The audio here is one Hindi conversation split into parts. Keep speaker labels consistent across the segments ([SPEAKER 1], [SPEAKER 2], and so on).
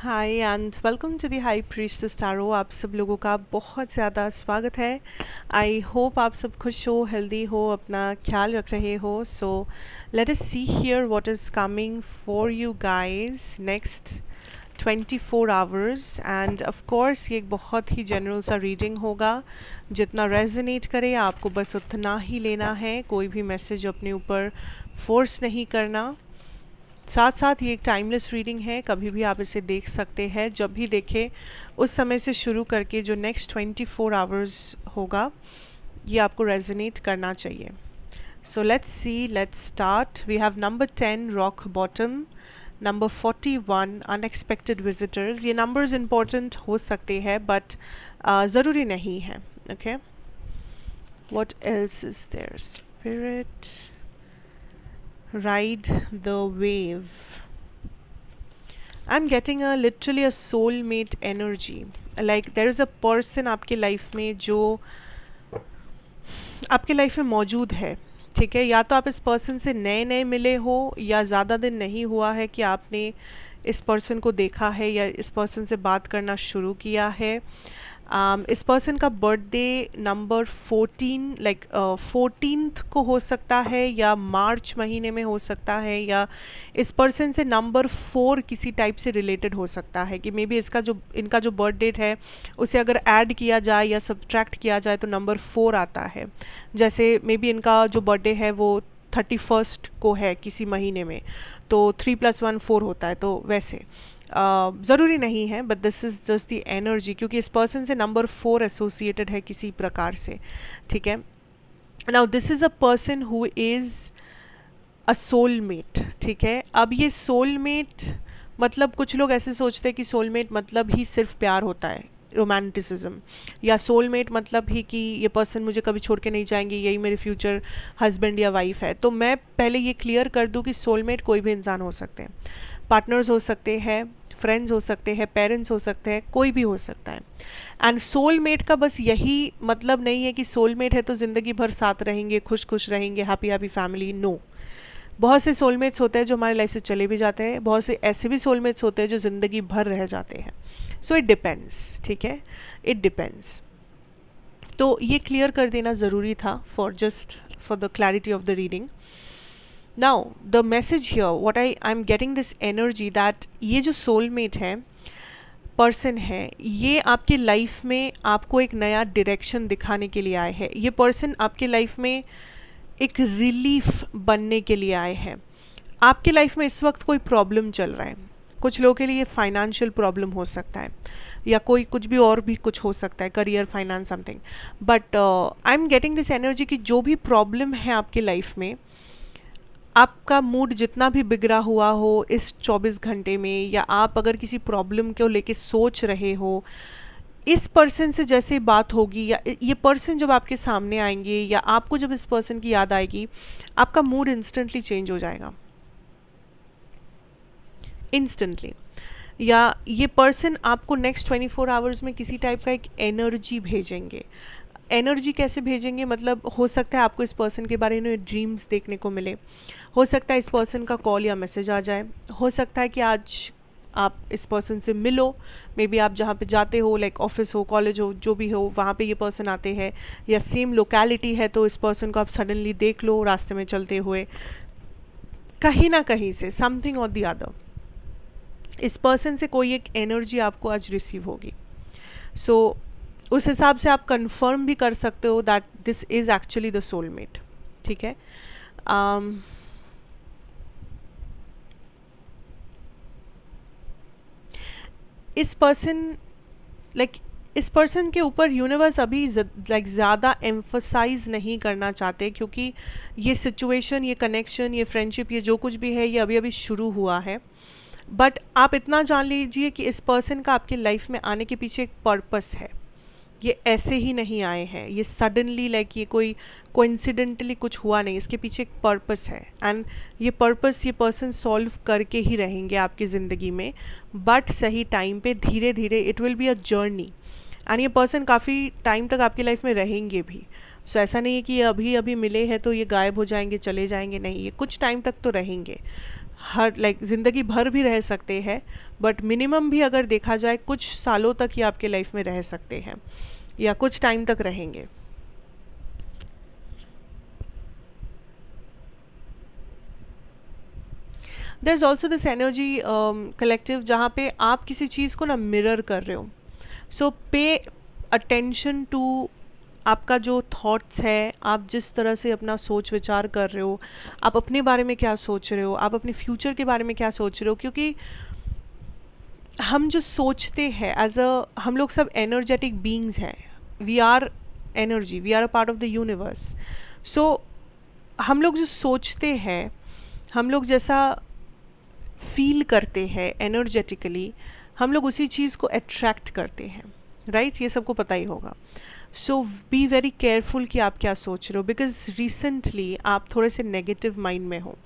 [SPEAKER 1] Hi and welcome to the high priestess tarot. आप सब लोगों का बहुत ज़्यादा स्वागत है। आई होप आप सब खुश हो, हेल्दी हो, अपना ख्याल रख रहे हो। So let us see here what is coming for you guys next 24 hours. End of course ये एक बहुत ही जनरल सा रीडिंग होगा। जितना रेजोनेट करे आपको बस उतना ही लेना है, कोई भी मैसेज अपने ऊपर फोर्स नहीं करना। साथ साथ ये एक टाइमलेस रीडिंग है, कभी भी आप इसे देख सकते हैं, जब भी देखें उस समय से शुरू करके जो नेक्स्ट 24 आवर्स होगा ये आपको रेजोनेट करना चाहिए। So let's see, let's start. We have number 10 rock bottom, number 41 unexpected visitors. ये नंबर्स इंपॉर्टेंट हो सकते हैं बट ज़रूरी नहीं है। Okay, what else is there? Spirit, ride the wave. I'm getting a literally a soulmate energy. Like there is a person आपके लाइफ में जो आपके लाइफ में मौजूद है, ठीक है। या तो आप इस पर्सन से नए नए मिले हो या ज़्यादा दिन नहीं हुआ है कि आपने इस पर्सन को देखा है या इस पर्सन से बात करना शुरू किया है। इस पर्सन का बर्थडे नंबर 14 लाइक 14th को हो सकता है या मार्च महीने में हो सकता है, या इस पर्सन से नंबर 4 किसी टाइप से रिलेटेड हो सकता है कि मे बी इनका जो बर्थ डेट है उसे अगर ऐड किया जाए या सब्ट्रैक्ट किया जाए तो नंबर 4 आता है। जैसे मे बी इनका जो बर्थडे है वो 31st को है किसी महीने में, तो 3 + 1 4 होता है। तो वैसे ज़रूरी नहीं है but this is just the energy, क्योंकि इस पर्सन से नंबर 4 एसोसिएटेड है किसी प्रकार से, ठीक है। Now this is a person who is a soulmate, ठीक है। अब ये सोलमेट मतलब कुछ लोग ऐसे सोचते हैं कि सोलमेट मतलब ही सिर्फ प्यार होता है, रोमांटिसिज्म, या सोलमेट मतलब ही कि ये पर्सन मुझे कभी छोड़ के नहीं जाएंगे, यही मेरे फ्यूचर हस्बैंड या वाइफ है। तो मैं पहले ये क्लियर कर दूं कि सोलमेट कोई भी इंसान हो सकते हैं, पार्टनर्स हो सकते हैं, फ्रेंड्स हो सकते हैं, पेरेंट्स हो सकते हैं, कोई भी हो सकता है। एंड सोलमेट का बस यही मतलब नहीं है कि सोलमेट है तो ज़िंदगी भर साथ रहेंगे, खुश खुश रहेंगे, हैप्पी हैप्पी फैमिली। नो, बहुत से सोलमेट्स होते हैं जो हमारी लाइफ से चले भी जाते हैं, बहुत से ऐसे भी सोलमेट्स होते हैं जो ज़िंदगी भर रह जाते हैं। सो इट डिपेंड्स, ठीक है, इट डिपेंड्स। तो ये क्लियर कर देना ज़रूरी था for the clarity of the reading. Now the message here what I am getting this energy that ये जो सोलमेट है, पर्सन है, ये आपके लाइफ में आपको एक नया डायरेक्शन दिखाने के लिए आए हैं। ये पर्सन आपके लाइफ में एक रिलीफ बनने के लिए आए हैं। आपके लाइफ में इस वक्त कोई प्रॉब्लम चल रहा है, कुछ लोगों के लिए फाइनेंशियल प्रॉब्लम हो सकता है या कोई कुछ भी और भी कुछ हो सकता है, career, finance, something. But I am getting this energy कि जो भी प्रॉब्लम है आपके लाइफ में, आपका मूड जितना भी बिगड़ा हुआ हो इस 24 घंटे में, या आप अगर किसी प्रॉब्लम को लेके सोच रहे हो, इस पर्सन से जैसे बात होगी या ये पर्सन जब आपके सामने आएंगे या आपको जब इस पर्सन की याद आएगी, आपका मूड इंस्टेंटली चेंज हो जाएगा, इंस्टेंटली। या ये पर्सन आपको नेक्स्ट 24 आवर्स में किसी टाइप का एक एनर्जी भेजेंगे। एनर्जी कैसे भेजेंगे मतलब हो सकता है आपको इस पर्सन के बारे में ड्रीम्स देखने को मिले, हो सकता है इस पर्सन का कॉल या मैसेज आ जाए, हो सकता है कि आज आप इस पर्सन से मिलो, मे बी आप जहाँ पे जाते हो, लाइक ऑफिस हो, कॉलेज हो, जो भी हो, वहाँ पे ये पर्सन आते हैं, या सेम लोकेलिटी है तो इस पर्सन को आप सडनली देख लो रास्ते में चलते हुए, कहीं ना कहीं से समथिंग और द अदर इस पर्सन से कोई एक एनर्जी आपको आज रिसीव होगी। सो उस हिसाब से आप कंफर्म भी कर सकते हो that this is actually the soulmate, ठीक है। इस पर्सन लाइक इस पर्सन के ऊपर यूनिवर्स अभी लाइक ज़्यादा एम्फसाइज नहीं करना चाहते, क्योंकि ये सिचुएशन, ये कनेक्शन, ये फ्रेंडशिप, ये जो कुछ भी है ये अभी अभी शुरू हुआ है। बट आप इतना जान लीजिए कि इस पर्सन का आपके लाइफ में आने के पीछे एक पर्पस है। ये ऐसे ही नहीं आए हैं, ये सडनली लाइक ये कोई कोइंसिडेंटली कुछ हुआ नहीं, इसके पीछे एक पर्पस है। एंड ये पर्पस ये पर्सन सॉल्व करके ही रहेंगे आपकी ज़िंदगी में, बट सही टाइम पे, धीरे धीरे। It will be a journey and ये पर्सन काफ़ी टाइम तक आपकी लाइफ में रहेंगे भी। सो ऐसा नहीं है कि अभी अभी मिले हैं तो ये गायब हो जाएंगे, चले जाएंगे, नहीं, ये कुछ टाइम तक तो रहेंगे। हर ज़िंदगी भर भी रह सकते हैं, बट मिनिमम भी अगर देखा जाए कुछ सालों तक ही आपके लाइफ में रह सकते हैं या कुछ टाइम तक रहेंगे। There is also this energy collective जहाँ पे आप किसी चीज़ को ना मिरर कर रहे हो। सो पे अटेंशन टू आपका जो थॉट्स है, आप जिस तरह से अपना सोच विचार कर रहे हो, आप अपने बारे में क्या सोच रहे हो, आप अपने फ्यूचर के बारे में क्या सोच रहे हो, क्योंकि हम जो सोचते हैं हम लोग सब एनर्जेटिक बीइंग्स हैं। We are energy, we are a part of the universe. So हम लोग जो सोचते हैं, हम लोग जैसा फील करते हैं एनर्जेटिकली, हम लोग उसी चीज़ को अट्रैक्ट करते हैं, राइट? ये सबको पता ही होगा। सो बी वेरी केयरफुल कि आप क्या सोच रहे हो, बिकॉज रिसेंटली आप थोड़े से नेगेटिव माइंड में हो,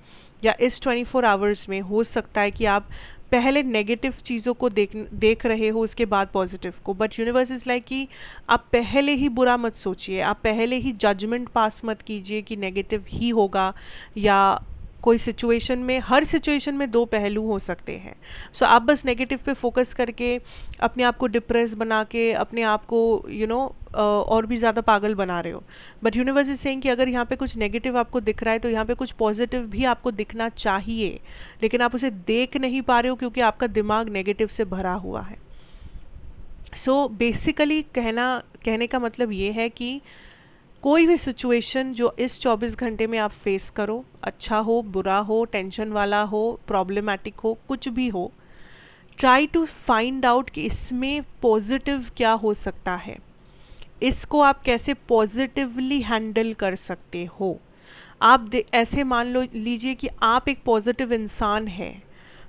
[SPEAKER 1] या इस 24 आवर्स में हो सकता है कि आप पहले नेगेटिव चीज़ों को देख रहे हो, उसके बाद पॉजिटिव को। बट यूनिवर्स इज़ लाइक कि आप पहले ही बुरा मत सोचिए, आप पहले ही जजमेंट पास मत कीजिए कि नेगेटिव ही होगा, या कोई सिचुएशन में, हर सिचुएशन में दो पहलू हो सकते हैं। सो आप बस नेगेटिव पे फोकस करके अपने आप को डिप्रेस बना के अपने आप को और भी ज़्यादा पागल बना रहे हो। बट यूनिवर्स इज सेइंग कि अगर यहाँ पे कुछ नेगेटिव आपको दिख रहा है तो यहाँ पे कुछ पॉजिटिव भी आपको दिखना चाहिए, लेकिन आप उसे देख नहीं पा रहे हो क्योंकि आपका दिमाग नेगेटिव से भरा हुआ है। सो बेसिकली कहने का मतलब ये है कि कोई भी सिचुएशन जो इस 24 घंटे में आप फेस करो, अच्छा हो, बुरा हो, टेंशन वाला हो, प्रॉब्लमेटिक हो, कुछ भी हो, ट्राई टू फाइंड आउट कि इसमें पॉजिटिव क्या हो सकता है, इसको आप कैसे पॉजिटिवली हैंडल कर सकते हो। आप ऐसे मान लीजिए कि आप एक पॉजिटिव इंसान हैं,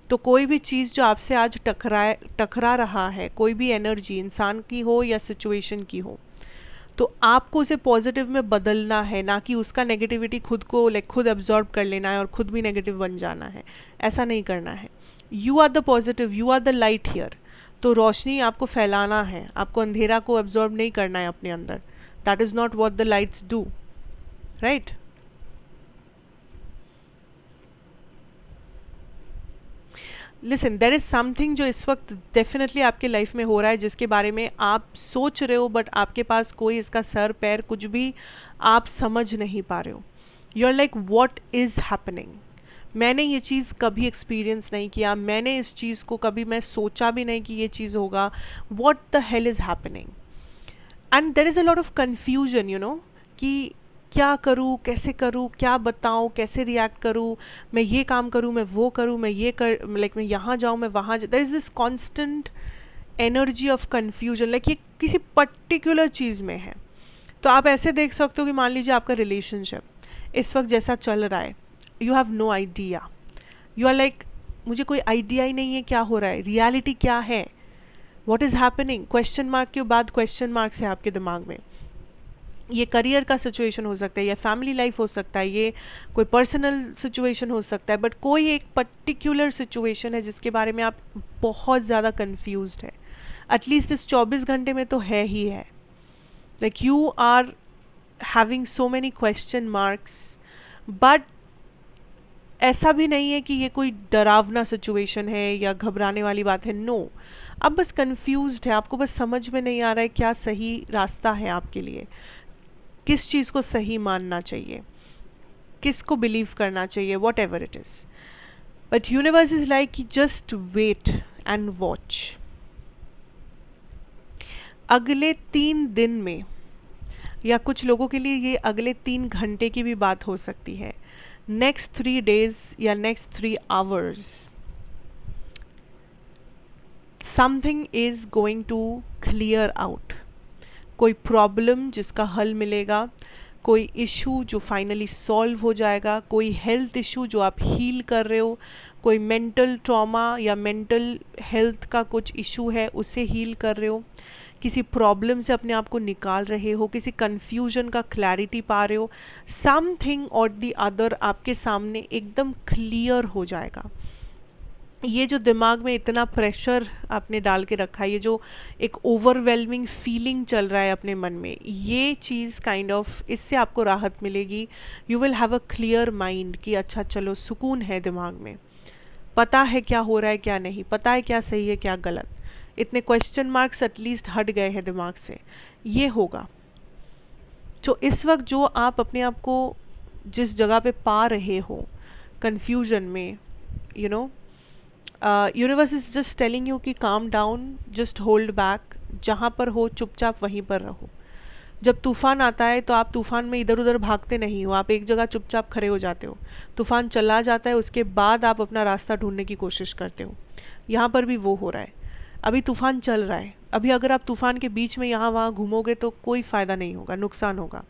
[SPEAKER 1] तो कोई भी चीज़ जो आपसे आज टकरा रहा है, कोई भी एनर्जी इंसान की हो या सिचुएशन की हो, तो आपको उसे पॉजिटिव में बदलना है, ना कि उसका नेगेटिविटी खुद को खुद एब्जॉर्ब कर लेना है और खुद भी नेगेटिव बन जाना है। ऐसा नहीं करना है। You are the positive, you are the light here. तो रोशनी आपको फैलाना है, आपको अंधेरा को एब्जॉर्ब नहीं करना है अपने अंदर। That is not what the lights do, right? Listen, there is something जो इस वक्त डेफिनेटली आपके लाइफ में हो रहा है, जिसके बारे में आप सोच रहे हो, बट आपके पास कोई इसका सर पैर कुछ भी आप समझ नहीं पा रहे हो। You are like what is happening. मैंने ये चीज़ कभी एक्सपीरियंस नहीं किया, मैंने इस चीज़ को कभी मैं सोचा भी नहीं कि ये चीज़ होगा। What the hell is happening? And there is a lot of confusion, कि क्या करूँ, कैसे करूँ, क्या बताऊँ, कैसे रिएक्ट करूँ, मैं ये काम करूँ, मैं वो करूँ, मैं ये कर मैं यहाँ जाऊँ, मैं वहाँ there is this constant energy of confusion, ये किसी पर्टिकुलर चीज़ में है। तो आप ऐसे देख सकते हो कि मान लीजिए आपका रिलेशनशिप इस वक्त जैसा चल रहा है, you have no idea, you are like मुझे कोई आइडिया ही नहीं है क्या हो रहा है, रियलिटी क्या है, what is happening, question mark के बाद क्वेश्चन मार्क है आपके दिमाग में। ये करियर का सिचुएशन हो सकता है, या फैमिली लाइफ हो सकता है, ये कोई पर्सनल सिचुएशन हो सकता है, बट कोई एक पर्टिकुलर सिचुएशन है जिसके बारे में आप बहुत ज़्यादा कंफ्यूज्ड है। एटलीस्ट इस 24 घंटे में तो है ही है। Like you are having so many question marks, but ऐसा भी नहीं है कि ये कोई डरावना सिचुएशन है या घबराने वाली बात है। नो, आप बस कंफ्यूज्ड है, आपको बस समझ में नहीं आ रहा है क्या सही रास्ता है आपके लिए, किस चीज़ को सही मानना चाहिए, किसको बिलीव करना चाहिए, what ever it is. But universe is like कि जस्ट वेट एंड वॉच। अगले 3 दिन में, या कुछ लोगों के लिए ये अगले 3 घंटे की भी बात हो सकती है, नेक्स्ट 3 days या next 3 hours, something is going to clear out. कोई प्रॉब्लम जिसका हल मिलेगा, कोई इशू जो फाइनली सॉल्व हो जाएगा, कोई हेल्थ इशू जो आप हील कर रहे हो, कोई मेंटल ट्रॉमा या मेंटल हेल्थ का कुछ इशू है उसे हील कर रहे हो, किसी प्रॉब्लम से अपने आप को निकाल रहे हो, किसी कन्फ्यूजन का क्लैरिटी पा रहे हो, समथिंग और द अदर आपके सामने एकदम क्लियर हो जाएगा। ये जो दिमाग में इतना प्रेशर आपने डाल के रखा है, ये जो एक ओवरवेलमिंग फीलिंग चल रहा है अपने मन में, ये चीज़ काइंड ऑफ इससे आपको राहत मिलेगी। You will have a clear mind कि अच्छा चलो सुकून है दिमाग में, पता है क्या हो रहा है क्या नहीं, पता है क्या सही है क्या गलत, इतने क्वेश्चन मार्क्स एटलीस्ट हट गए हैं दिमाग से, ये होगा। तो इस वक्त जो आप अपने आप को जिस जगह पे पा रहे हो कंफ्यूजन में, you know, universe is just telling you कि calm down, just hold back, जहाँ पर हो चुपचाप वहीं पर रहो। जब तूफान आता है तो आप तूफान में इधर उधर भागते नहीं हो, आप एक जगह चुपचाप खड़े हो जाते हो। तूफान चला जाता है, उसके बाद आप अपना रास्ता ढूंढने की कोशिश करते हो। यहाँ पर भी वो हो रहा है। अभी तूफान चल रहा है, अभी अगर आप तूफान के बीच में यहाँ वहाँ घूमोगे तो कोई फ़ायदा नहीं होगा, नुकसान होगा।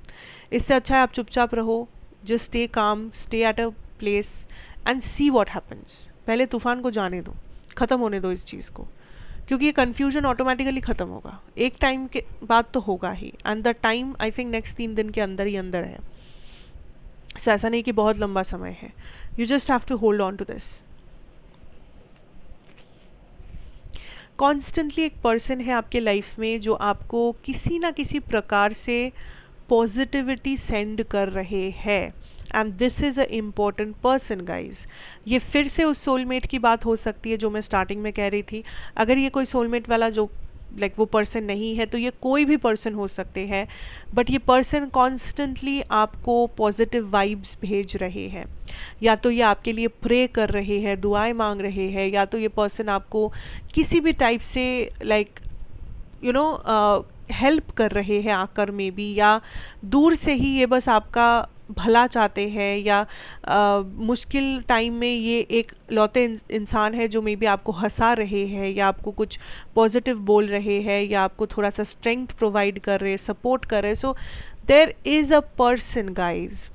[SPEAKER 1] इससे अच्छा है आप चुपचाप रहो, just stay calm, stay at a place and see what happens. पहले तूफान को जाने दो, ख़त्म होने दो इस चीज़ को, क्योंकि ये कन्फ्यूजन ऑटोमेटिकली ख़त्म होगा, एक टाइम के बाद तो होगा ही। And the time I think next 3 दिन के अंदर ही अंदर है। सो ऐसा नहीं कि बहुत लंबा समय है, you just have to hold on to this. Constantly एक पर्सन है आपके लाइफ में जो आपको किसी ना किसी प्रकार से पॉजिटिविटी सेंड कर रहे हैं, and this is a important person guys. ये फिर से उस सोलमेट की बात हो सकती है जो मैं स्टार्टिंग में कह रही थी। अगर ये कोई सोलमेट वाला जो वो पर्सन नहीं है तो ये कोई भी पर्सन हो सकते हैं, बट ये पर्सन कॉन्स्टेंटली आपको पॉजिटिव वाइब्स भेज रहे हैं। या तो ये आपके लिए प्रे कर रहे हैं, दुआएं मांग रहे हैं, या तो ये पर्सन आपको किसी भी टाइप से हेल्प कर रहे हैं आकर में भी, या दूर से ही ये बस आपका भला चाहते हैं, या मुश्किल टाइम में ये एक लौते इंसान है जो मे बी आपको हंसा रहे हैं, या आपको कुछ पॉजिटिव बोल रहे हैं, या आपको थोड़ा सा स्ट्रेंथ प्रोवाइड कर रहे, सपोर्ट कर रहे। So there is a person guys.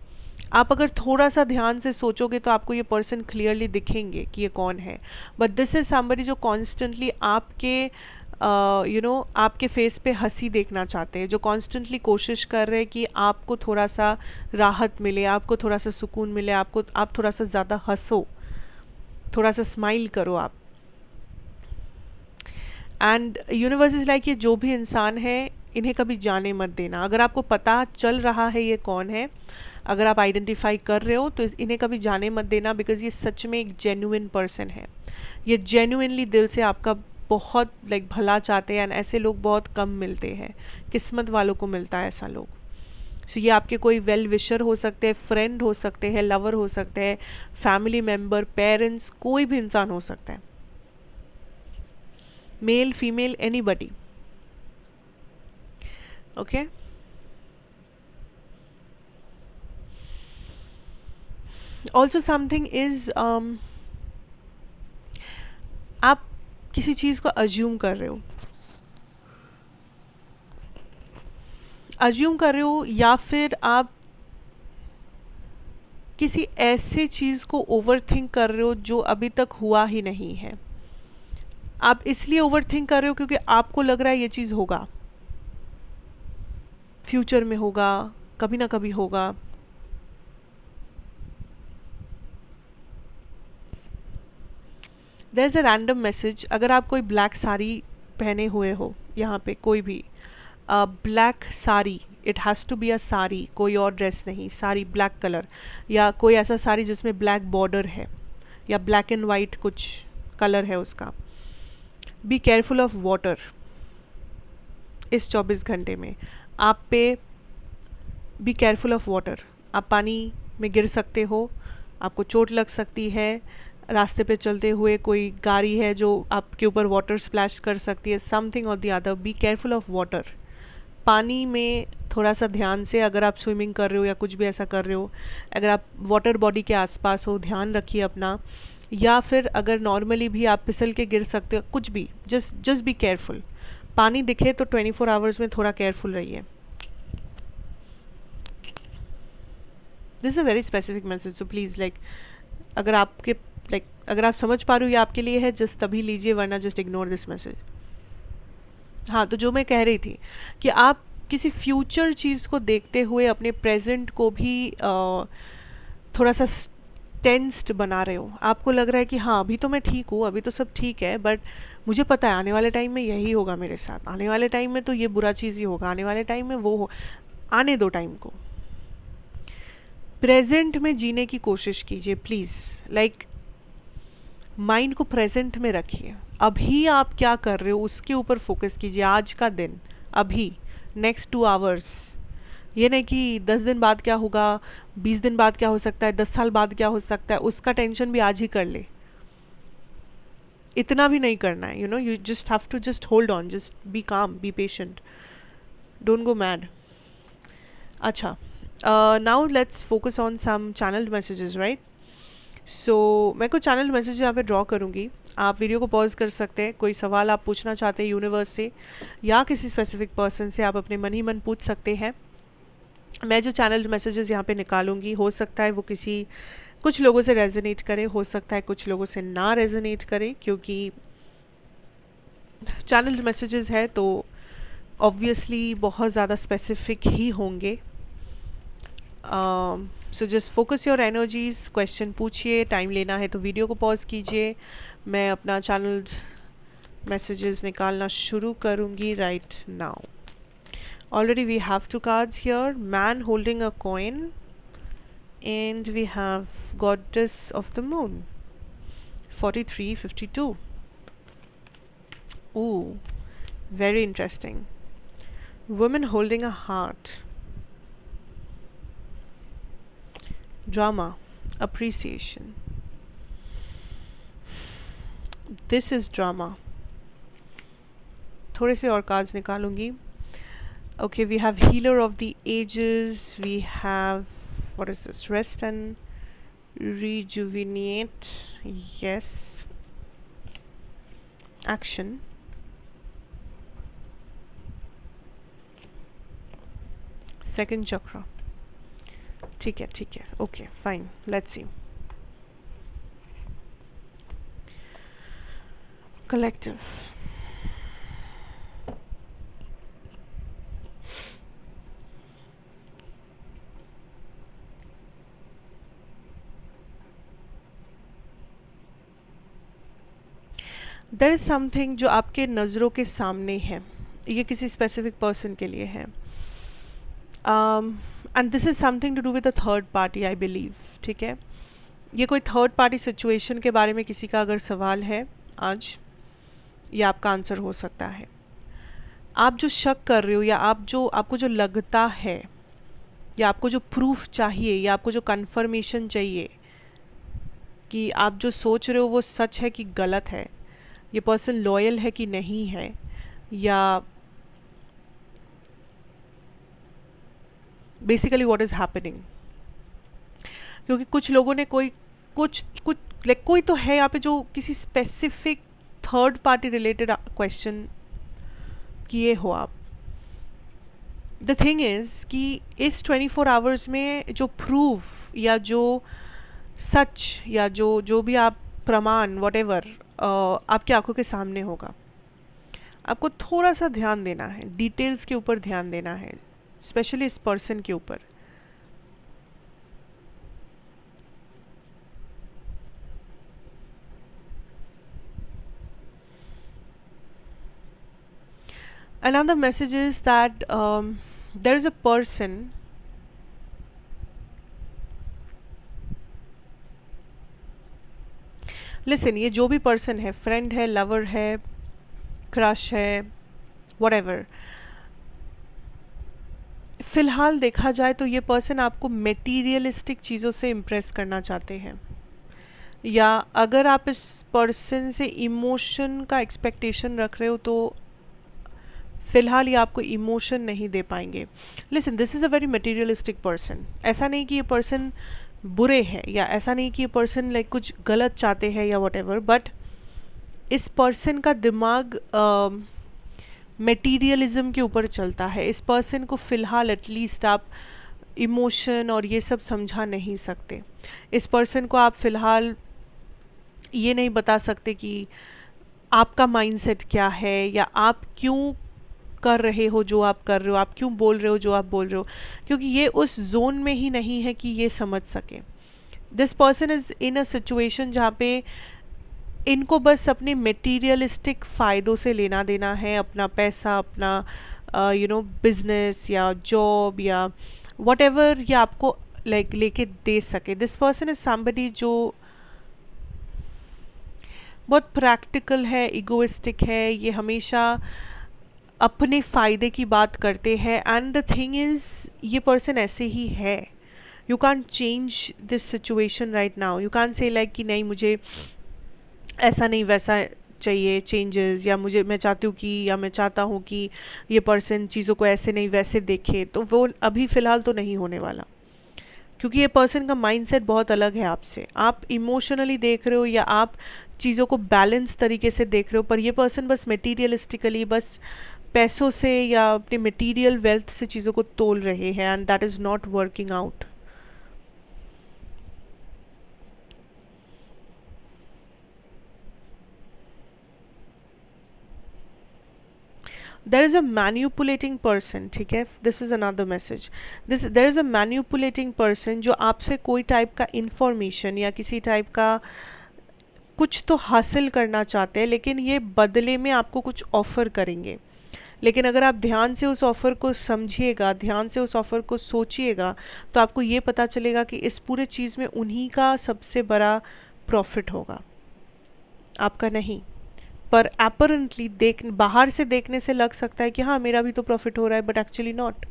[SPEAKER 1] आप अगर थोड़ा सा ध्यान से सोचोगे तो आपको ये पर्सन क्लियरली दिखेंगे कि ये कौन है। बट दिस इज़ समबडी जो कॉन्स्टेंटली आपके आपके फेस पे हंसी देखना चाहते हैं, जो कॉन्स्टेंटली कोशिश कर रहे हैं कि आपको थोड़ा सा राहत मिले, आपको थोड़ा सा सुकून मिले, आप थोड़ा सा ज़्यादा हंसो, थोड़ा सा स्माइल करो आप। एंड यूनिवर्स इज़ लाइक ये जो भी इंसान है इन्हें कभी जाने मत देना। अगर आपको पता चल रहा है ये कौन है, अगर आप आइडेंटिफाई कर रहे हो तो इन्हें कभी जाने मत देना, बिकॉज ये सच में एक जेन्युइन पर्सन है। ये जेन्युइनली दिल से आपका बहुत भला चाहते हैं, एंड ऐसे लोग बहुत कम मिलते हैं, किस्मत वालों को मिलता है ऐसा लोग। सो ये आपके कोई वेल विशर हो सकते हैं, फ्रेंड हो सकते हैं, लवर हो सकते हैं, फैमिली मेम्बर, पेरेंट्स, कोई भी इंसान हो सकता है, male female anybody. Okay, also something is आप किसी चीज़ को अज्यूम कर रहे हो, या फिर आप किसी ऐसे चीज़ को ओवरथिंक कर रहे हो जो अभी तक हुआ ही नहीं है। आप इसलिए ओवरथिंक कर रहे हो क्योंकि आपको लग रहा है ये चीज़ होगा, फ्यूचर में होगा, कभी ना कभी होगा। There is a random message. अगर आप कोई ब्लैक साड़ी पहने हुए हो, यहाँ पे कोई भी black sari, it has to be a sari, कोई और ड्रेस नहीं, साड़ी ब्लैक कलर, या कोई ऐसा साड़ी जिसमें ब्लैक बॉर्डर है या ब्लैक एंड वाइट कुछ कलर है उसका। Be careful of water. इस 24 घंटे में आप पे बी केयरफुल ऑफ वाटर। आप पानी में गिर सकते हो, आपको चोट लग सकती है, रास्ते पे चलते हुए कोई गाड़ी है जो आपके ऊपर वाटर स्प्लैश कर सकती है, समथिंग और the other. Be careful of water. पानी में थोड़ा सा ध्यान से, अगर आप स्विमिंग कर रहे हो या कुछ भी ऐसा कर रहे हो, अगर आप वाटर बॉडी के आसपास हो, ध्यान रखिए अपना। या फिर अगर नॉर्मली भी आप फिसल के गिर सकते हो, कुछ भी, जस्ट बी केयरफुल। पानी दिखे तो 24 आवर्स में थोड़ा केयरफुल रहिए। This is a very specific message, so please अगर आपके अगर आप समझ पा रहे हो ये आपके लिए है, जस्ट तभी लीजिए, वरना जस्ट इग्नोर दिस मैसेज। हाँ, तो जो मैं कह रही थी कि आप किसी फ्यूचर चीज़ को देखते हुए अपने प्रेजेंट को भी थोड़ा सा टेंस्ड बना रहे हो। आपको लग रहा है कि हाँ अभी तो मैं ठीक हूँ, अभी तो सब ठीक है, बट मुझे पता है आने वाले टाइम में यही होगा मेरे साथ, आने वाले टाइम में तो ये बुरा चीज़ ही होगा, आने वाले टाइम में वो हो। आने दो टाइम को, प्रेजेंट में जीने की कोशिश कीजिए प्लीज़। माइंड को प्रेजेंट में रखिए, अभी आप क्या कर रहे हो उसके ऊपर फोकस कीजिए, आज का दिन, अभी, नेक्स्ट 2 आवर्स। ये नहीं कि 10 दिन बाद क्या होगा, 20 दिन बाद क्या हो सकता है, 10 साल बाद क्या हो सकता है, उसका टेंशन भी आज ही कर ले। इतना भी नहीं करना है, you just have to just hold on, just be calm, be patient, don't go mad. अच्छा, now let's focus on some channelled messages, right. So मैं कुछ चैनल मैसेज यहाँ पे ड्रॉ करूँगी, आप वीडियो को पॉज कर सकते हैं, कोई सवाल आप पूछना चाहते हैं यूनिवर्स से या किसी स्पेसिफिक पर्सन से, आप अपने मन ही मन पूछ सकते हैं। मैं जो चैनल मैसेजेस यहाँ पे निकालूंगी, हो सकता है वो कुछ लोगों से रेजोनेट करे, हो सकता है कुछ लोगों से ना रेजोनेट करे, क्योंकि चैनल मैसेजेस है तो ऑब्वियसली बहुत ज़्यादा स्पेसिफिक ही होंगे। So just focus your energies, question पूछिए, टाइम लेना है तो वीडियो को पॉज कीजिए। मैं अपना चैनल मैसेजेस निकालना शुरू करूँगी right now. Already we have 2 cards here, man holding a coin and we have goddess of the moon, 4352. Ooh, very interesting. Woman holding a heart, drama, appreciation. This is drama. थोड़े से और cards निकालूंगी। Okay, we have healer of the ages, we have, what is this, rest and rejuvenate, yes, action, second chakra, ठीक है, okay, fine, let's see, collective, there is something जो आपके नज़रों के सामने है, ये किसी स्पेसिफिक पर्सन के लिए है, and this is something to do with a third party I believe, ठीक है। ये कोई थर्ड पार्टी सिचुएशन के बारे में किसी का अगर सवाल है आज, ये आपका आंसर हो सकता है। आप जो शक कर रहे हो या आपको जो लगता है या आपको जो प्रूफ चाहिए या आपको जो कंफर्मेशन चाहिए कि आप जो सोच रहे हो वो सच है कि गलत है, ये पर्सन लॉयल है कि नहीं है, या बेसिकली व्हाट इज़ हैपनिंग। क्योंकि कुछ लोगों ने कुछ लाइक कोई तो है यहाँ पे जो किसी specific third party related question किए हो आप। द थिंग इज़ कि इस 24 आवर्स में जो प्रूफ या जो सच या जो भी आप प्रमाण वॉटेवर आपकी आंखों के सामने होगा, आपको थोड़ा सा ध्यान देना है, डिटेल्स के ऊपर ध्यान देना है, स्पेशली इस पर्सन के ऊपर। Another message is that there is a person listen, ये जो भी पर्सन है, फ्रेंड है, लवर है, क्रश है, व्हाटएवर, फ़िलहाल देखा जाए तो ये पर्सन आपको मेटीरियलिस्टिक चीज़ों से इम्प्रेस करना चाहते हैं, या अगर आप इस पर्सन से इमोशन का एक्सपेक्टेशन रख रहे हो तो फ़िलहाल ये आपको इमोशन नहीं दे पाएंगे। Listen, this is a very materialistic person. ऐसा नहीं कि ये पर्सन बुरे हैं या ऐसा नहीं कि ये पर्सन लाइक कुछ गलत चाहते हैं या व्हाटएवर, बट इस पर्सन का दिमाग मटेरियलिज्म के ऊपर चलता है। इस पर्सन को फ़िलहाल एटलीस्ट आप इमोशन और ये सब समझा नहीं सकते। इस पर्सन को आप फ़िलहाल ये नहीं बता सकते कि आपका माइंडसेट क्या है, या आप क्यों कर रहे हो जो आप कर रहे हो, आप क्यों बोल रहे हो जो आप बोल रहे हो, क्योंकि ये उस जोन में ही नहीं है कि ये समझ सके। This person is in a situation जहाँ पे इनको बस अपने मटेरियलिस्टिक फ़ायदों से लेना देना है, अपना पैसा, अपना बिजनेस या जॉब या व्हाटएवर ये आपको लाइक लेके दे सके। दिस पर्सन इज़ समबडी जो बहुत प्रैक्टिकल है, इगोइस्टिक है, ये हमेशा अपने फ़ायदे की बात करते हैं। एंड द थिंग इज़ ये पर्सन ऐसे ही है। You can change this situation right now. You can say like कि नहीं, मुझे ऐसा नहीं वैसा चाहिए चेंजेस, या मुझे मैं चाहती हूँ कि, या मैं चाहता हूँ कि ये पर्सन चीज़ों को ऐसे नहीं वैसे देखे, तो वो अभी फ़िलहाल तो नहीं होने वाला, क्योंकि ये पर्सन का माइंडसेट बहुत अलग है आपसे। आप इमोशनली देख रहे हो या आप चीज़ों को बैलेंस तरीके से देख रहे हो, पर ये पर्सन बस मटेरियलिस्टिकली, बस पैसों से या अपने मटेरियल वेल्थ से चीज़ों को तोल रहे हैं, and that is not working out. There is a manipulating person, ठीक है, this is another message. There is a manipulating person जो आपसे कोई टाइप का इंफॉर्मेशन या किसी टाइप का कुछ तो हासिल करना चाहते हैं, लेकिन ये बदले में आपको कुछ ऑफ़र करेंगे। लेकिन अगर आप ध्यान से उस ऑफ़र को समझिएगा, ध्यान से उस ऑफ़र को सोचिएगा, तो आपको ये पता चलेगा कि इस पूरे चीज़ में उन्हीं का सबसे बड़ा प्रॉफिट होगा, आपका नहीं। पर अपरेंटली बाहर से देखने से लग सकता है कि हाँ मेरा भी तो प्रॉफिट हो रहा है, बट एक्चुअली नॉट।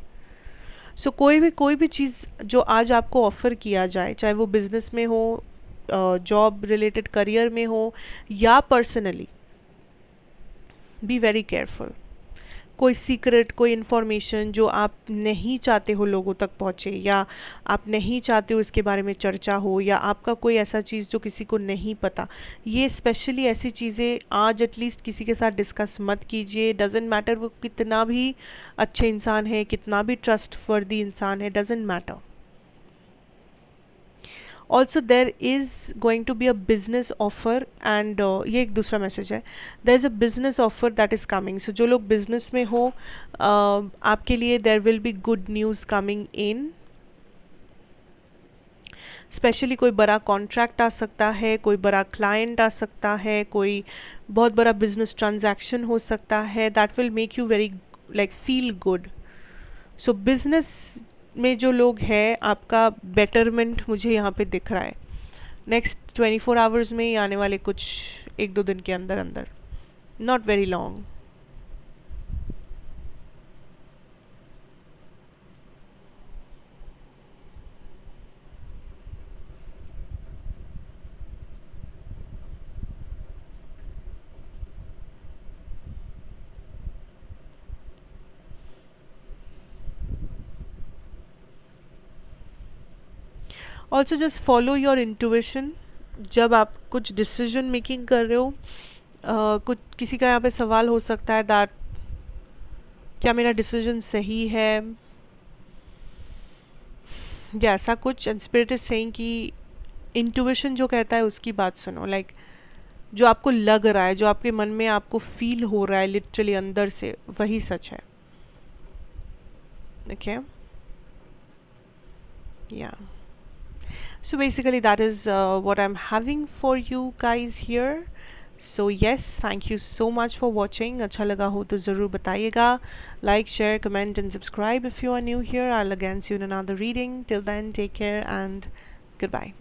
[SPEAKER 1] सो कोई भी चीज़ जो आज आपको ऑफ़र किया जाए, चाहे वो बिज़नेस में हो, जॉब रिलेटेड करियर में हो, या पर्सनली, बी वेरी केयरफुल। कोई सीक्रेट, कोई इन्फॉर्मेशन जो आप नहीं चाहते हो लोगों तक पहुँचे, या आप नहीं चाहते हो इसके बारे में चर्चा हो, या आपका कोई ऐसा चीज़ जो किसी को नहीं पता, ये स्पेशली ऐसी चीज़ें आज एटलीस्ट किसी के साथ डिस्कस मत कीजिए। डजेंट मैटर वो कितना भी अच्छे इंसान है, कितना भी ट्रस्टवर्दी इंसान है, doesn't matter. Also there is going to be a business offer, and ये एक दूसरा मैसेज है, there is a business offer that is coming. So जो लोग बिजनेस में हो, आपके लिए there will be good news coming in. Especially कोई बड़ा कॉन्ट्रैक्ट आ सकता है, कोई बड़ा क्लाइंट आ सकता है, कोई बहुत बड़ा बिजनेस ट्रांजैक्शन हो सकता है, that will make you very like feel good. So business में जो लोग हैं, आपका बेटरमेंट मुझे यहाँ पे दिख रहा है नेक्स्ट 24 आवर्स में ही, आने वाले कुछ 1-2 दिन के अंदर अंदर, not very long. Also just follow your intuition. जब आप कुछ डिसीजन मेकिंग कर रहे हो, कुछ किसी का यहाँ पे सवाल हो सकता है दैट क्या मेरा डिसीजन सही है, या ऐसा कुछ। एंड स्पिरिट इज सेइंग कि इंट्यूशन जो कहता है उसकी बात सुनो, लाइक जो आपको लग रहा है, जो आपके मन में आपको फील हो रहा है लिटरली अंदर से, वही सच है। ओके, या so basically that is what I'm having for you guys here. So yes, thank you so much for watching. अच्छा लगा हो तो ज़रूर बताइएगा, like, share, comment and subscribe if you are new here. I'll again see you in another reading. Till then, take care and goodbye.